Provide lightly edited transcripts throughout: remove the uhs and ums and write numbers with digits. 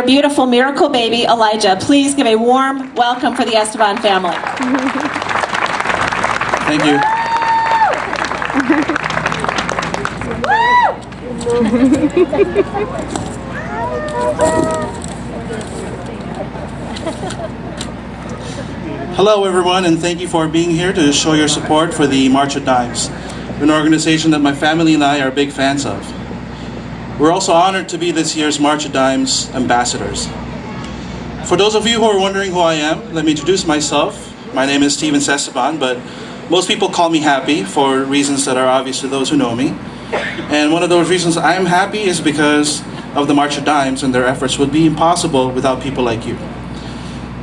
beautiful miracle baby, Elijah. Please give a warm welcome for the Esteban family. Thank you. Hello everyone, and thank you for being here to show your support for the March of Dimes, an organization that my family and I are big fans of. We're also honored to be this year's March of Dimes ambassadors. For those of you who are wondering who I am, let me introduce myself. My name is Esteban, but most people call me Happy for reasons that are obvious to those who know me. And one of those reasons I am happy is because of the March of Dimes, and their efforts would be impossible without people like you.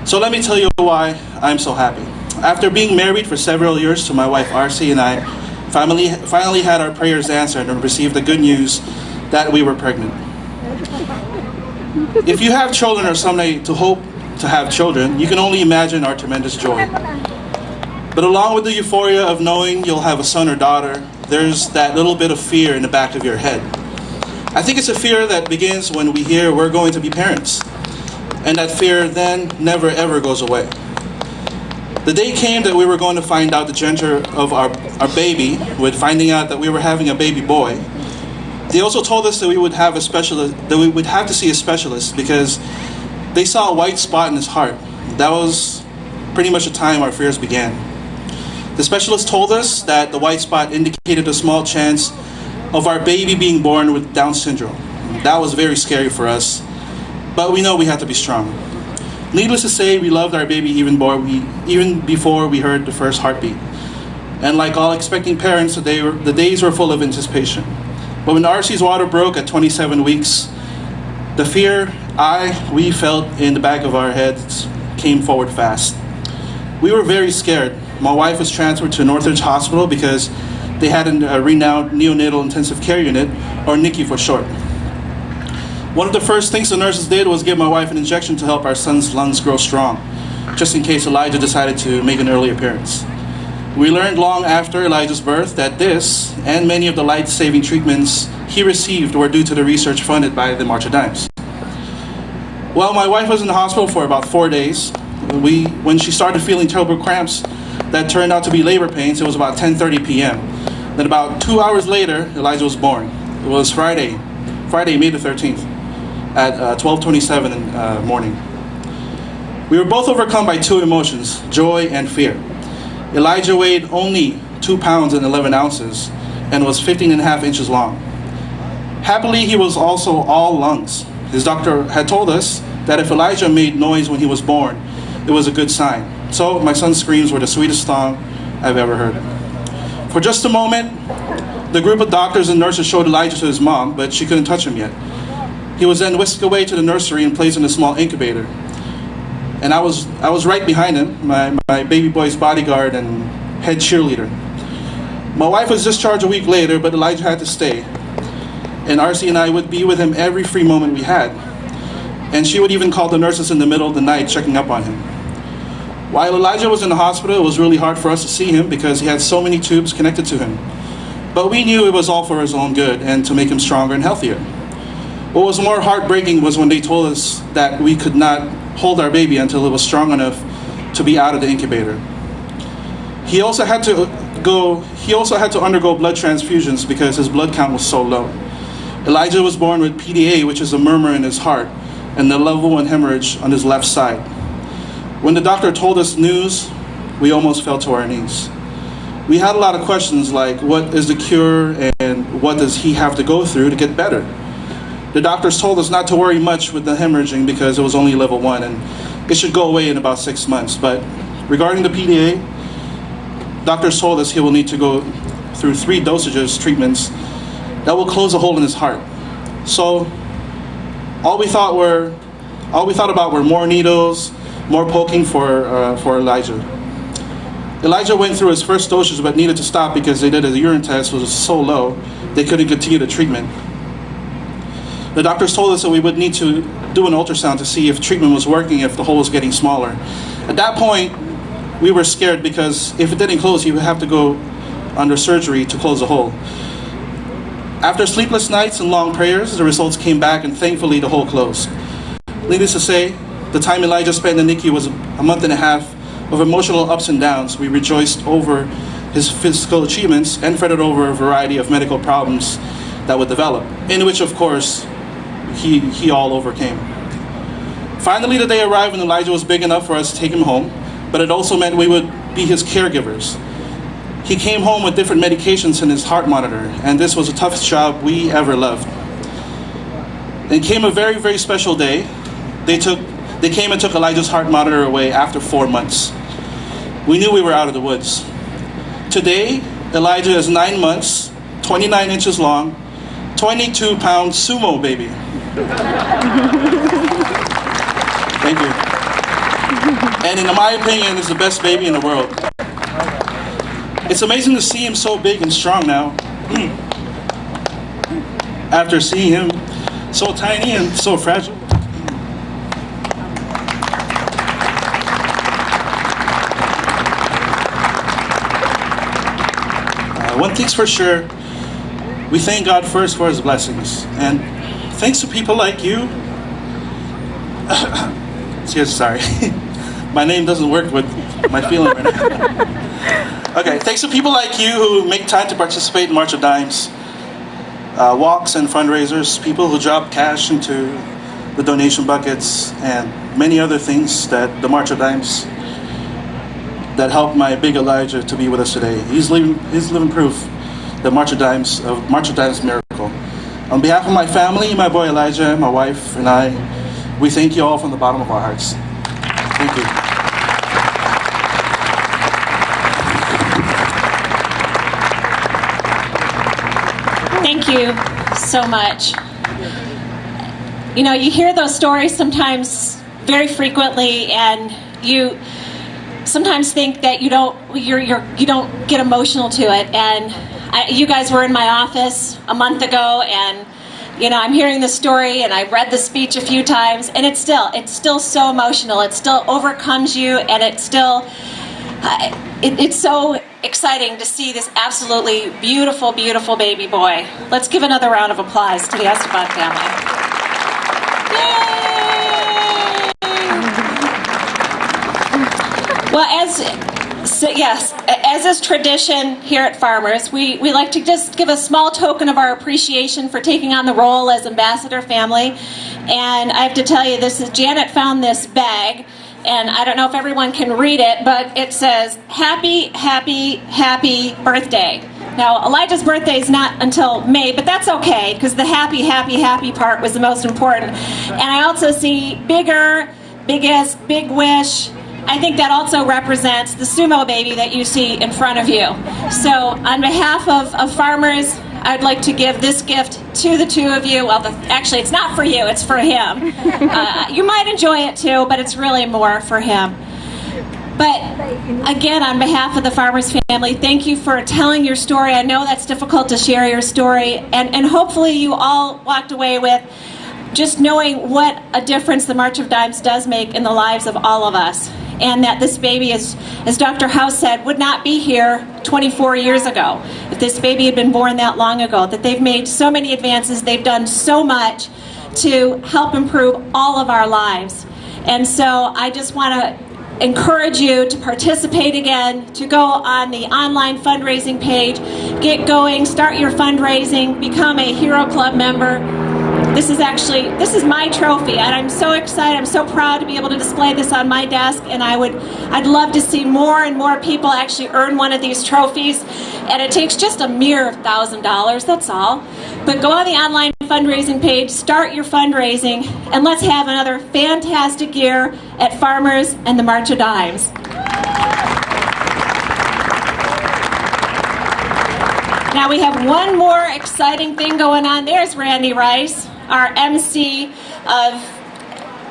So let me tell you why I'm so happy. After being married for several years to my wife RC, and I finally had our prayers answered and received the good news that we were pregnant. If you have children or someday to hope to have children, you can only imagine our tremendous joy. But along with the euphoria of knowing you'll have a son or daughter, there's that little bit of fear in the back of your head. I think it's a fear that begins when we hear we're going to be parents. And that fear then never ever goes away. The day came that we were going to find out the gender of our baby, with finding out that we were having a baby boy. They also told us that we would have to see a specialist because they saw a white spot in his heart. That was pretty much the time our fears began. The specialist told us that the white spot indicated a small chance of our baby being born with Down syndrome. That was very scary for us, but we know we had to be strong. Needless to say, we loved our baby even before we heard the first heartbeat. And like all expecting parents, the days were full of anticipation. But when RC's water broke at 27 weeks, the fear we felt in the back of our heads came forward fast. We were very scared. My wife was transferred to Northridge Hospital because they had a renowned neonatal intensive care unit, or NICU for short. One of the first things the nurses did was give my wife an injection to help our son's lungs grow strong, just in case Elijah decided to make an early appearance. We learned long after Elijah's birth that this, and many of the life-saving treatments he received, were due to the research funded by the March of Dimes. Well, my wife was in the hospital for about 4 days. When she started feeling terrible cramps that turned out to be labor pains, it was about 10:30 p.m. Then about 2 hours later, Elijah was born. It was Friday, May the 13th, at 12:27 in the morning. We were both overcome by two emotions, joy and fear. Elijah weighed only 2 pounds and 11 ounces and was 15.5 inches long. Happily, he was also all lungs. His doctor had told us that if Elijah made noise when he was born, it was a good sign. So my son's screams were the sweetest song I've ever heard. For just a moment, the group of doctors and nurses showed Elijah to his mom, but she couldn't touch him yet. He was then whisked away to the nursery and placed in a small incubator. And I was right behind him, my baby boy's bodyguard and head cheerleader. My wife was discharged a week later, but Elijah had to stay. And RC and I would be with him every free moment we had. And she would even call the nurses in the middle of the night checking up on him. While Elijah was in the hospital, it was really hard for us to see him because he had so many tubes connected to him. But we knew it was all for his own good and to make him stronger and healthier. What was more heartbreaking was when they told us that we could not hold our baby until it was strong enough to be out of the incubator. He also had to undergo blood transfusions because his blood count was so low. Elijah was born with PDA, which is a murmur in his heart, and the level 1 hemorrhage on his left side. When the doctor told us news, we almost fell to our knees. We had a lot of questions like, what is the cure and what does he have to go through to get better? The doctors told us not to worry much with the hemorrhaging because it was only level 1 and it should go away in about 6 months. But regarding the PDA, doctors told us he will need to go through 3 dosages treatments that will close a hole in his heart. So all we thought about were more needles, more poking for Elijah. Elijah went through his first dosage but needed to stop because they did a urine test, which was so low they couldn't continue the treatment. The doctors told us that we would need to do an ultrasound to see if treatment was working, if the hole was getting smaller. At that point, we were scared because if it didn't close, he would have to go under surgery to close the hole. After sleepless nights and long prayers, the results came back and thankfully the hole closed. Needless to say, the time Elijah spent in the NICU was a month and a half of emotional ups and downs. We rejoiced over his physical achievements and fretted over a variety of medical problems that would develop, in which, of course, he all overcame. Finally, the day arrived when Elijah was big enough for us to take him home, but it also meant we would be his caregivers. He came home with different medications in his heart monitor, and this was the toughest job we ever loved. Then came a very, very special day. They came and took Elijah's heart monitor away after 4 months. We knew we were out of the woods. Today, Elijah is 9 months, 29 inches long, 22-pound sumo baby. Thank you. And in my opinion, is the best baby in the world. It's amazing to see him so big and strong now. After seeing him so tiny and so fragile. One thing's for sure, we thank God first for his blessings. And thanks to people like you, sorry, my name doesn't work with my feeling right now. Okay, thanks to people like you who make time to participate in March of Dimes, walks and fundraisers, people who drop cash into the donation buckets, and many other things that the March of Dimes that helped my big Elijah to be with us today. He's living proof that March of Dimes miracle. On behalf of my family, my boy Elijah, my wife, and I, we thank you all from the bottom of our hearts. Thank you. Thank you so much. You know, you hear those stories sometimes very frequently, and you sometimes think that you don't get emotional to it. And you guys were in my office a month ago, and you know, I'm hearing the story, and I read the speech a few times, and it's still so emotional. It still overcomes you, and it's still it's so exciting to see this absolutely beautiful, beautiful baby boy. Let's give another round of applause to the Esteban family. Yay! Well, as is tradition here at Farmers, we like to just give a small token of our appreciation for taking on the role as ambassador family. And I have to tell you, Janet found this bag, and I don't know if everyone can read it, but it says, "Happy, happy, happy birthday." Now, Elijah's birthday is not until May, but that's okay, because the happy, happy, happy part was the most important. And I also see bigger, biggest, big wish. I think that also represents the sumo baby that you see in front of you. So on behalf of Farmers, I'd like to give this gift to the two of you. Well, actually, it's not for you, it's for him. You might enjoy it too, but it's really more for him. But again, on behalf of the Farmers family, thank you for telling your story. I know that's difficult to share your story, and hopefully you all walked away with just knowing what a difference the March of Dimes does make in the lives of all of us. And that this baby, as Dr. House said, would not be here 24 years ago if this baby had been born that long ago. That they've made so many advances, they've done so much to help improve all of our lives. And so I just want to encourage you to participate again, to go on the online fundraising page, get going, start your fundraising, become a Hero Club member. This is my trophy, and I'm so excited, I'm so proud to be able to display this on my desk, and I'd love to see more and more people actually earn one of these trophies, and it takes just a mere $1,000, that's all. But go on the online fundraising page, start your fundraising, and let's have another fantastic year at Farmers and the March of Dimes. Now we have one more exciting thing going on. There's Randy Rice, our MC of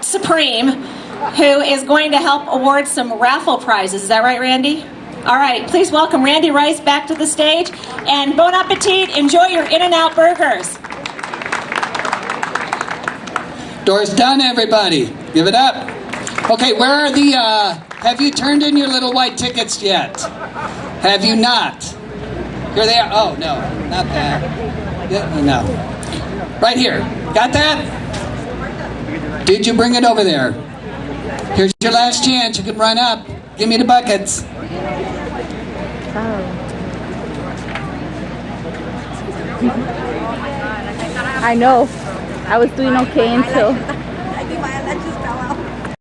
Supreme, who is going to help award some raffle prizes. Is that right, Randy? All right, please welcome Randy Rice back to the stage, and bon appetit, enjoy your In-N-Out burgers. Door's done, everybody. Give it up. Okay, where are the, have you turned in your little white tickets yet? Have you not? Here they are. Oh, no, not that. Yeah, no. Right here. Got that? Did you bring it over there? Here's your last chance. You can run up. Give me the buckets. I know. I was doing okay until